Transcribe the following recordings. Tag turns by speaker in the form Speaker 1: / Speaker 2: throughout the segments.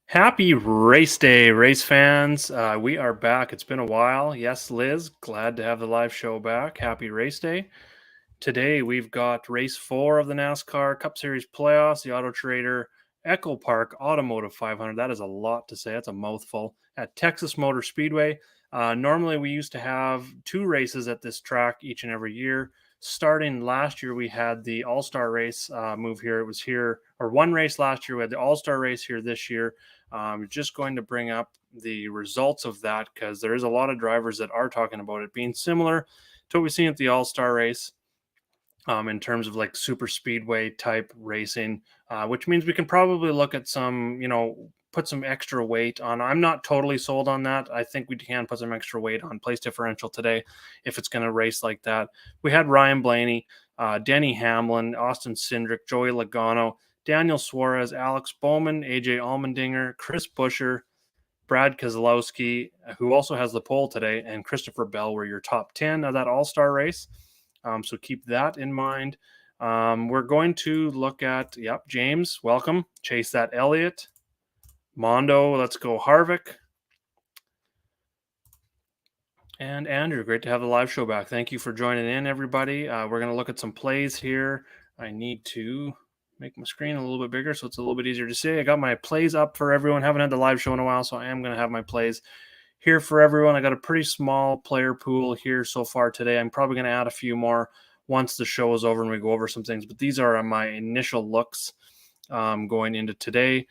Speaker 1: Happy race day, race fans. We are back. It's been a while. Yes, Liz, glad to have the live show back. Happy race day. Today we've got race 4 of the NASCAR Cup Series Playoffs, the Auto Trader Echo Park Automotive 500. That is a lot to say. That's a mouthful. At Texas Motor Speedway. Normally we used to have 2 races at this track each and every year. Starting last year, we had the All-Star race move here. It was here, or one race last year. We had the All-Star race here this year. Just going to bring up the results of that because there is a lot of drivers that are talking about it being similar to what we've seen at the All-Star race in terms of like super speedway type racing, which means we can probably look at some, put some extra weight on. I'm not totally sold on that. I think we can put some extra weight on place differential today if it's going to race like that. We had Ryan Blaney, Denny Hamlin, Austin Cindric, Joey Logano, Daniel Suarez, Alex Bowman, AJ Allmendinger, Chris Buescher, Brad Keselowski, who also has the pole today, and Christopher Bell were your top 10 of that all-star race. So keep that in mind. We're going to look at, James, welcome. Chase that Elliott. Mondo, let's go Harvick. And Andrew, great to have the live show back. Thank you for joining in, everybody. We're going to look at some plays here. I need to make my screen a little bit bigger so it's a little bit easier to see. I got my plays up for everyone. Haven't had the live show in a while, so I am going to have my plays here for everyone. I got a pretty small player pool here so far today. I'm probably going to add a few more once the show is over and we go over some things, but these are my initial looks going into today.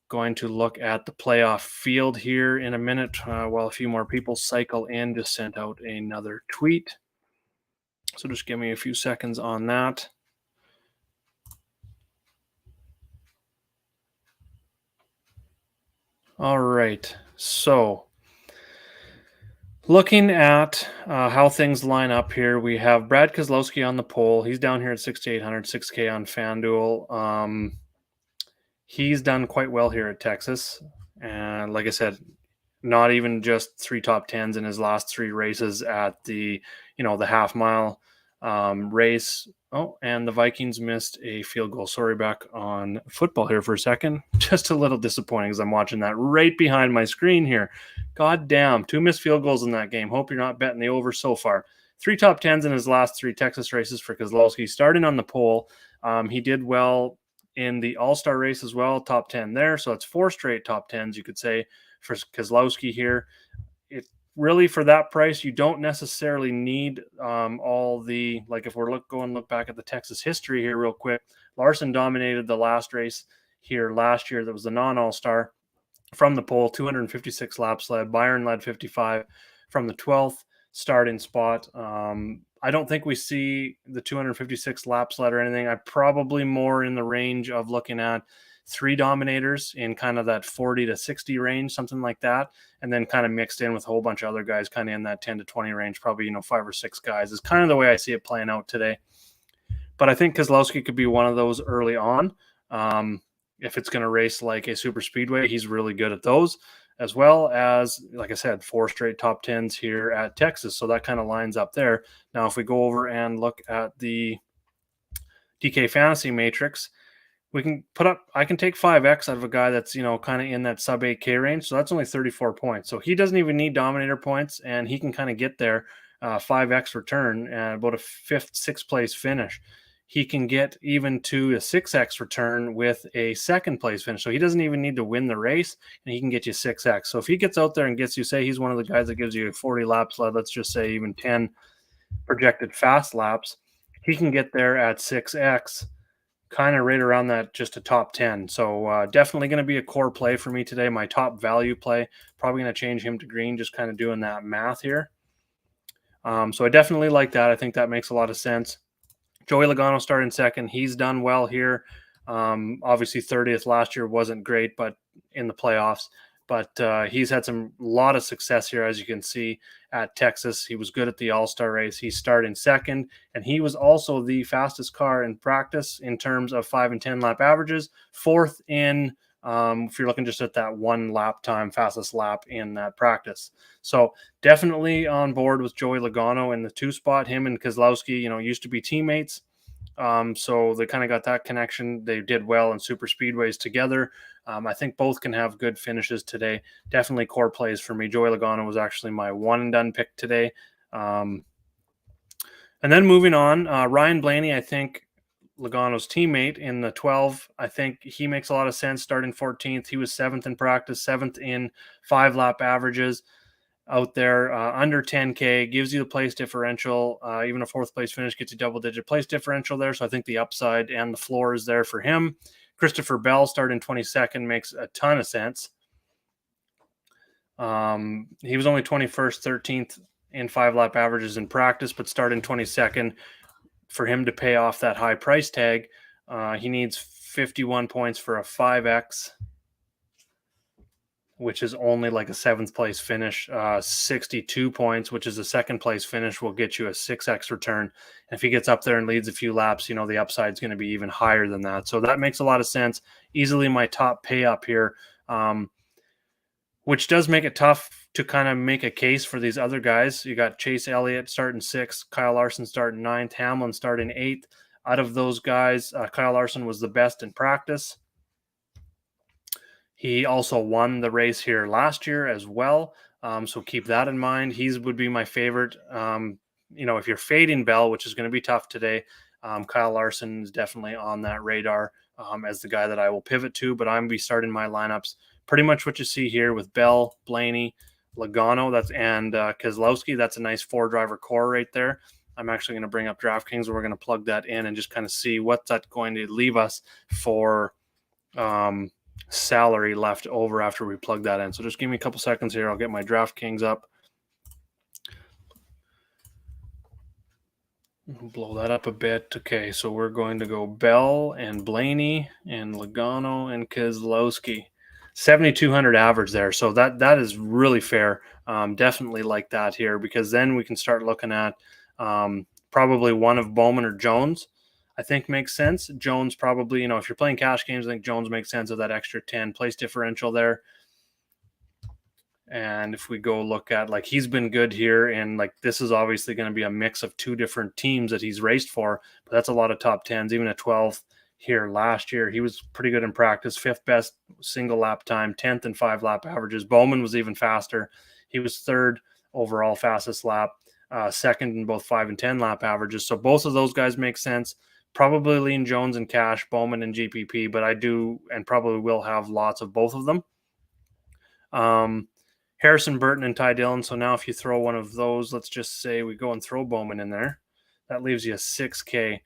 Speaker 1: Going to look at the playoff field here in a minute while a few more people cycle in. Just sent out another tweet. So just give me a few seconds on that. All right. So looking at how things line up here, we have Brad Keselowski on the pole. He's down here at 6,800, 6K on FanDuel. He's done quite well here at Texas. And like I said, not even just 3 top 10s in his last 3 races at the half mile race. Oh, and the Vikings missed a field goal. Sorry, back on football here for a second. Just a little disappointing as I'm watching that right behind my screen here. God damn, 2 missed field goals in that game. Hope you're not betting the over so far. 3 top 10s in his last 3 Texas races for Keselowski. Starting on the pole, he did well in the All-Star race as well, top 10 there. So it's 4 straight top 10s, you could say, for Keselowski here. It really, for that price, you don't necessarily need all the, like if we're look back at the Texas history here real quick, Larson dominated the last race here last year. That was the non-All-Star from the pole, 256 laps led. Byron led 55 from the 12th starting spot. I don't think we see the 256 laps led or anything. I'm probably more in the range of looking at 3 dominators in kind of that 40 to 60 range, something like that, and then kind of mixed in with a whole bunch of other guys kind of in that 10 to 20 range, probably 5 or 6 guys is kind of the way I see it playing out today. But I think Keselowski could be one of those early on. If it's going to race like a super speedway, he's really good at those, as well as, like I said, 4 straight top 10s here at Texas. So that kind of lines up there. Now, if we go over and look at the DK Fantasy Matrix, we can I can take 5X out of a guy that's, kind of in that sub 8K range. So that's only 34 points. So he doesn't even need dominator points, and he can kind of get there, 5X return and about a 5th, 6th place finish. He can get even to a 6X return with a 2nd place finish. So he doesn't even need to win the race, and he can get you 6X. So if he gets out there and gets you, say he's one of the guys that gives you 40 laps led, let's just say even 10 projected fast laps, he can get there at 6X, kind of right around that, just a top 10. So definitely going to be a core play for me today. My top value play, probably going to change him to green, just kind of doing that math here. So I definitely like that. I think that makes a lot of sense. Joey Logano starting 2nd. He's done well here. Obviously 30th last year wasn't great, but in the playoffs. But he's had a lot of success here, as you can see, at Texas. He was good at the All-Star race. He's starting 2nd, and he was also the fastest car in practice in terms of 5 and 10 lap averages. 4th in, if you're looking just at that 1 lap time, fastest lap in that practice. So definitely on board with Joey Logano in the 2 spot. Him and Keselowski, used to be teammates. So they kind of got that connection. They did well in super speedways together. I think both can have good finishes today. Definitely core plays for me. Joey Logano was actually my one and done pick today. And then moving on, Ryan Blaney, I think Logano's teammate in the 12. I think he makes a lot of sense starting 14th. He was 7th in practice, 7th in 5-lap averages out there, under 10K, gives you the place differential. Even a 4th place finish gets you double-digit place differential there. So I think the upside and the floor is there for him. Christopher Bell starting 22nd makes a ton of sense. He was only 21st, 13th in 5-lap averages in practice, but starting 22nd. For him to pay off that high price tag, he needs 51 points for a 5X, which is only like a 7th place finish. 62 points, which is a 2nd place finish, will get you a 6X return. And if he gets up there and leads a few laps, the upside is going to be even higher than that. So that makes a lot of sense. Easily my top pay up here, which does make it tough to kind of make a case for these other guys. You got Chase Elliott starting 6th, Kyle Larson starting 9th, Hamlin starting 8th. Out of those guys, Kyle Larson was the best in practice. He also won the race here last year as well, so keep that in mind. He would be my favorite. If you're fading Bell, which is going to be tough today, Kyle Larson is definitely on that radar as the guy that I will pivot to, but I'm going to be starting my lineups pretty much what you see here with Bell, Blaney, Logano, and Keselowski. That's a nice 4-driver core right there. I'm actually going to bring up DraftKings. We're going to plug that in and just kind of see what that's going to leave us for salary left over after we plug that in. So just give me a couple seconds here. I'll get my DraftKings up. Blow that up a bit. Okay, so we're going to go Bell and Blaney and Logano and Keselowski. 7,200 average there. So that is really fair. Definitely like that here, because then we can start looking at probably one of Bowman or Jones. I think makes sense. Jones probably, if you're playing cash games, I think Jones makes sense of that extra 10 place differential there. And if we go look at, he's been good here, and this is obviously going to be a mix of 2 different teams that he's raced for, but that's a lot of top 10s, even a 12th here last year. He was pretty good in practice, 5th best single lap time, 10th in 5-lap averages. Bowman was even faster. He was 3rd overall fastest lap, 2nd in both 5 and 10-lap averages. So both of those guys make sense. Probably lean Jones and cash, Bowman and GPP, but I do and probably will have lots of both of them. Harrison Burton and Ty Dillon. So now if you throw one of those, let's just say we go and throw Bowman in there, that leaves you a 6K.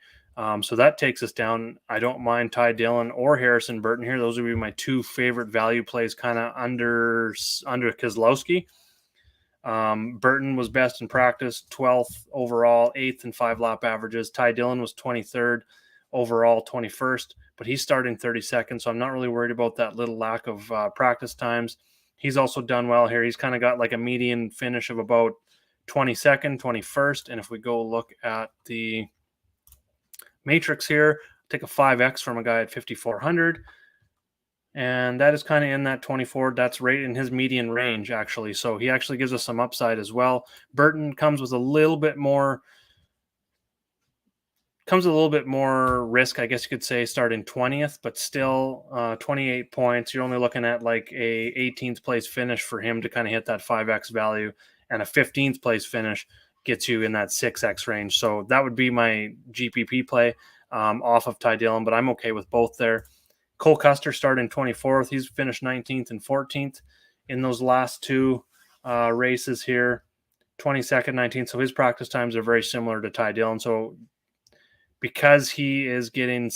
Speaker 1: So that takes us down. I don't mind Ty Dillon or Harrison Burton here. Those would be my 2 favorite value plays, kind of under Keselowski. Burton was best in practice, 12th overall, 8th in 5-lap averages. Ty Dillon was 23rd overall, 21st, but he's starting 32nd, so I'm not really worried about that little lack of practice times. He's also done well here. He's kind of got a median finish of about 22nd, 21st, and if we go look at the matrix here, take a 5X from a guy at 5,400. And that is kind of in that 24. That's right in his median range, actually. So he actually gives us some upside as well. Burton comes with a little bit more risk, I guess you could say, starting 20th, but still 28 points. You're only looking at a 18th place finish for him to kind of hit that 5X value, and a 15th place finish gets you in that 6X range. So that would be my GPP play off of Ty Dillon, but I'm okay with both there. Cole Custer started in 24th. He's finished 19th and 14th in those last 2 races here, 22nd, 19th. So his practice times are very similar to Ty Dillon. So because he is getting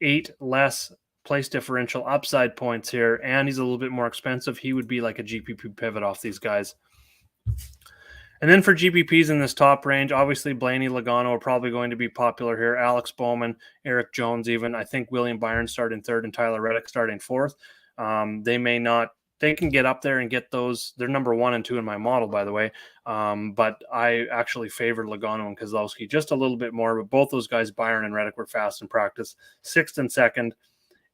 Speaker 1: 8 less place differential upside points here, and he's a little bit more expensive, he would be like a GPP pivot off these guys. And then for GPPs in this top range, obviously Blaney, Logano are probably going to be popular here. Alex Bowman, Eric Jones even. I think William Byron starting 3rd and Tyler Reddick starting 4th. They can get up there and get those. They're number 1 and 2 in my model, by the way. But I actually favor Logano and Keselowski just a little bit more. But both those guys, Byron and Reddick, were fast in practice. 6th and 2nd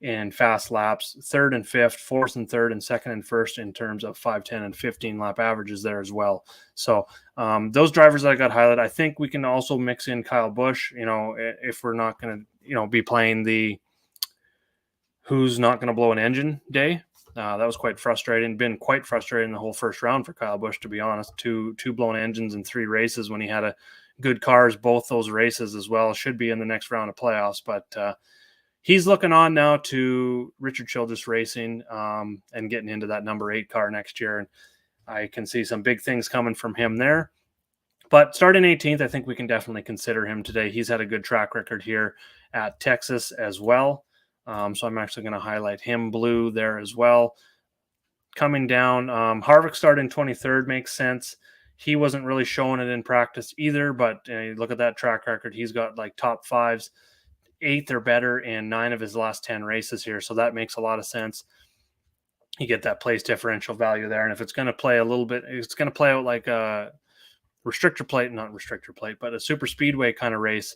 Speaker 1: in fast laps, third and fifth, fourth and third, and second and first in terms of 5, 10, and 15 lap averages there as well. So those drivers that I got highlighted, I think we can also mix in Kyle Busch, if we're not going to, be playing the who's not going to blow an engine day. That was quite frustrating. Been quite frustrating the whole first round for Kyle Busch, to be honest. Two blown engines in 3 races when he had a good cars both those races as well. Should be in the next round of playoffs, but he's looking on now to Richard Childress Racing and getting into that number 8 car next year. And I can see some big things coming from him there. But starting 18th, I think we can definitely consider him today. He's had a good track record here at Texas as well. So I'm actually going to highlight him blue there as well. Coming down, Harvick starting 23rd makes sense. He wasn't really showing it in practice either, but look at that track record. He's got like top 5s, 8th or better in 9 of his last 10 races here. So that makes a lot of sense. You get that place differential value there. And if it's going to play a little bit, it's going to play out like a not restrictor plate, but a super speedway kind of race.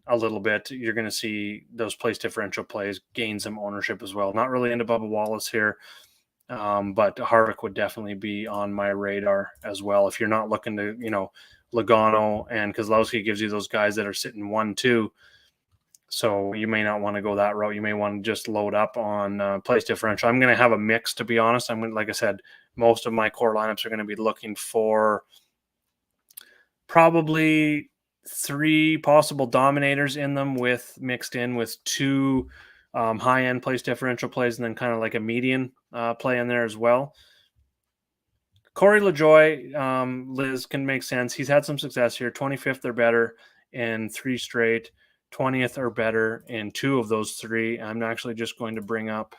Speaker 1: A little bit, you're going to see those place differential plays gain some ownership as well. Not really into Bubba Wallace here, but Harvick would definitely be on my radar as well. If you're not looking to, Logano and Keselowski gives you those guys that are sitting 1-2. So you may not want to go that route. You may want to just load up on place differential. I'm going to have a mix, to be honest. Like I said, most of my core lineups are going to be looking for probably 3 possible dominators in them mixed in with 2 high-end place differential plays and then kind of like a median play in there as well. Corey LaJoie, Liz, can make sense. He's had some success here, 25th or better in 3 straight, 20th or better in 2 of those 3. I'm actually just going to bring up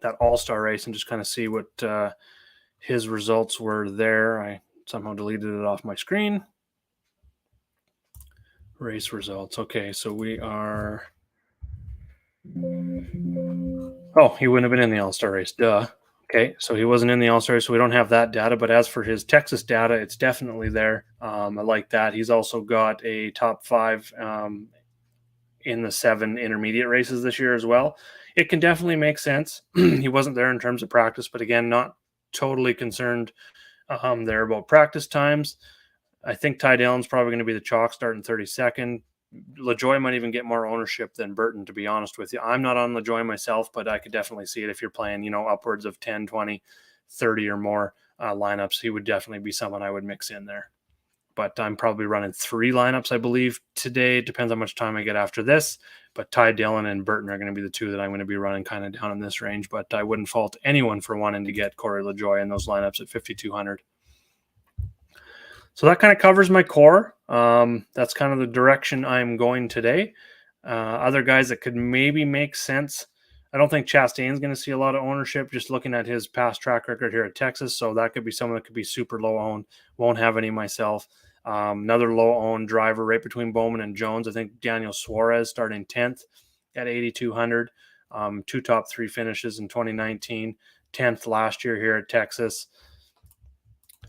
Speaker 1: that all-star race and just kind of see what his results were there. I somehow deleted it off my screen. Race results. Okay, so we are... Oh, he wouldn't have been in the All-Star race. Duh. Okay, so he wasn't in the All-Star race, so we don't have that data. But as for his Texas data, it's definitely there. I like that. He's also got a top 5 in the 7 intermediate races this year as well. It can definitely make sense. He wasn't there in terms of practice, but again, not totally concerned there about practice times. I think Ty Dillon's probably going to be the chalk starting 32nd. LaJoie might even get more ownership than Burton, to be honest with you. I'm not on LaJoie myself, but I could definitely see it if you're playing, upwards of 10, 20, 30 or more lineups. He would definitely be someone I would mix in there. But I'm probably running 3 lineups, I believe, today. It depends how much time I get after this. But Ty Dillon and Burton are going to be the 2 that I'm going to be running kind of down in this range. But I wouldn't fault anyone for wanting to get Corey LaJoie in those lineups at 5,200. So that kind of covers my core. That's kind of the direction I'm going today. Other guys that could maybe make sense. I don't think Chastain's going to see a lot of ownership just looking at his past track record here at Texas. So that could be someone that could be super low owned. Won't have any myself. Another low owned driver right between Bowman and Jones. I think Daniel Suarez starting 10th at 8,200. 2 top 3 finishes in 2019. 10th last year here at Texas.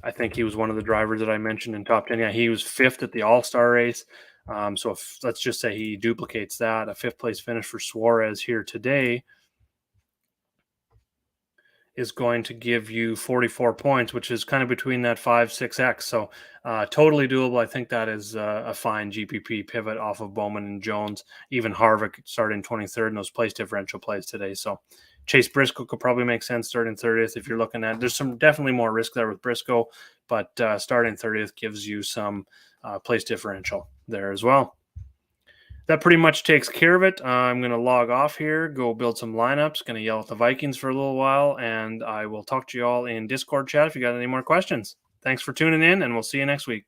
Speaker 1: I think he was one of the drivers that I mentioned in top 10. Yeah, he was 5th at the All-Star race. So let's just say he duplicates that. A 5th place finish for Suarez here today is going to give you 44 points, which is kind of between that 5-6x. So totally doable. I think that is a fine GPP pivot off of Bowman and Jones. Even Harvick starting 23rd in those place differential plays today. So Chase Briscoe could probably make sense starting 30th if you're looking at. There's some definitely more risk there with Briscoe, but starting 30th gives you some place differential there as well. That pretty much takes care of it. I'm going to log off here, go build some lineups, going to yell at the Vikings for a little while, and I will talk to you all in Discord chat if you got any more questions. Thanks for tuning in, and we'll see you next week.